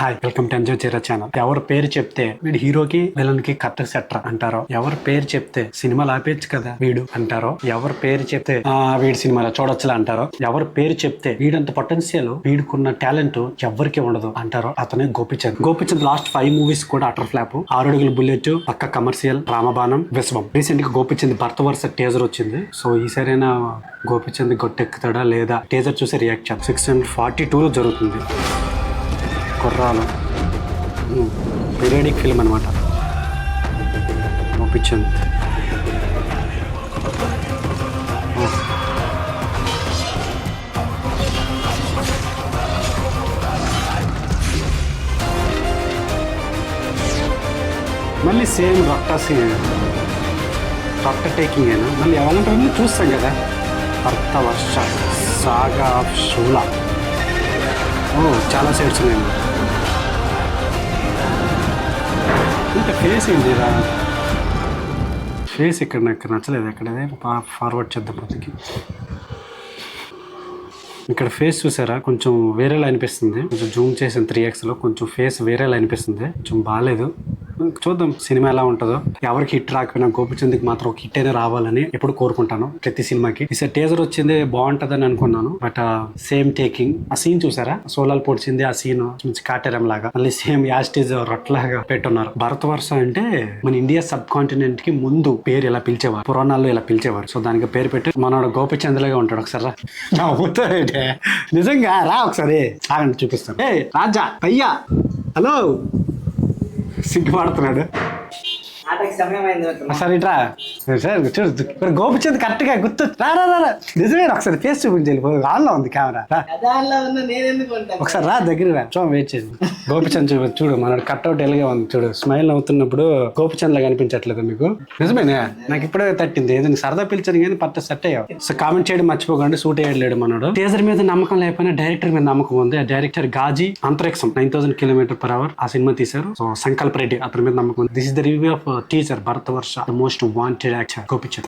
Hi welcome to enjoy Chera channel. ఎవరి పేరు చెప్తే వీడు హీరోకి విలన్ కి కరెక్ట్ సెటర్ అంటారో, ఎవరి పేరు చెప్తే సినిమాలు ఆపేయచ్చు కదా వీడు అంటారో, ఎవరి పేరు చెప్తే వీడి సినిమాలో చూడొచ్చులా అంటారో, ఎవరి పేరు చెప్తే వీడంత పొటెన్షియల్ వీడికున్న టాలెంట్ ఎవరికి ఉండదు అంటారో అతనే గోపిచంద్. గోపిచంద్ లాస్ట్ 5 మూవీస్ కూడా అటర్ ఫ్లాప్. 6 అడుగుల బుల్లెట్, పక్క కమర్షియల్, రామబాణం, విశ్వం. రీసెంట్ గా గోపిచంద్ భర్త వరుస టీజర్ వచ్చింది. సో ఈసారైనా గోపిచంద్ గొట్టెక్కుతాడా లేదా టీజర్ చూసి రియాక్ట్ చేద్దాం. 642 లో జరుగుతుంది. కుర్రాలు పీరియడిక్ ఫిల్మ్ అనమాట. గోపిచంద్ మళ్ళీ సేమ్ రక్త టేకింగ్ అయినా మళ్ళీ ఎవరంటే చూస్తాం కదా. భర్త వర్ష, సాగా ఆఫ్ షూలా. చాలా సైడ్స్ ఉన్నాయి. ఇంకా ఫేస్ ఏంటి రా, ఫేస్ ఇక్కడ నాకు నచ్చలేదు. ఎక్కడదే ఫార్వర్డ్ చేద్దాం ప్రతికి. ఇక్కడ ఫేస్ చూసారా, కొంచెం వేరేలా అనిపిస్తుంది. కొంచెం జూమ్ చేసిన 3x కొంచెం ఫేస్ వేరేలా అనిపిస్తుంది. కొంచెం బాగాలేదు. చూద్దాం సినిమా ఎలా ఉంటుందో. ఎవరికి హిట్ రాకపోయినా గోపిచంద్కి మాత్రం ఒక హిట్ అయినా రావాలని ఎప్పుడు కోరుకుంటాను ప్రతి సినిమాకి. ఈసారి టీజర్ వచ్చింది బాగుంటదని అనుకున్నాను. But same taking. ఆ సీన్ చూసారా, సోలాలు పొడిచింది ఆ సీన్ కాటేరం లాగా మళ్ళీ సేమ్ యాస్టేజ్ రొట్టలాగా పెట్టున్నారు. భరత వర్ష అంటే మన ఇండియా సబ్ కాంటినెంట్ కి ముందు పేరు ఇలా పిలిచేవారు, పురాణాల్లో ఇలా పిలిచేవారు. సో దానికి పేరు పెట్టి మనోడు గోపిచంద్ లాగా ఉంటాడు. ఒకసారి రా, నిజంగా రా ఒకసారి ఆగండి చూపిస్తాను. ఏ రాజా అయ్యా, హలో, సిగ్గుపడుతున్నాడు. సరే ఇట్రా సార్, చూడు ఇప్పుడు గోపిచంద్ కరెక్ట్ గా గుర్తు రా. నిజమే, ఒకసారి ఫేస్ చూపించాలి. ఆన్లో ఉంది కెమెరా. ఒకసారి రా, దగ్గర రా, వెయిట్ చేసి. గోపిచంద్ చూడు మనోడు కట్అవుట్ ఎలాగే ఉంది చూడు. స్మైల్ అవుతున్నప్పుడు గోపిచంద్ లాగా అనిపించట్లేదు మీకు? నిజమేనా, నాకు ఇప్పుడే తట్టింది. ఏదైనా సరదా పిలిచాను కానీ పట్ట సెట్ అయ్యావు. సో కామెంట్ చేయడం మర్చిపోకండి. షూట్ వేయలేడు మనోడు. టీజర్ మీద నమ్మకం లేకపోయినా డైరెక్టర్ మీద నమ్మకం ఉంది. ఆ డైరెక్టర్ గాజీ అంతరిక్షం 9000 km/h ఆ సినిమా తీశారు. సో సంకల్ప్ రెడ్డి అతని మీద నమ్మకం ఉంది. This is the review of teaser Bharata Varsha, the most wanted actor Gopichand.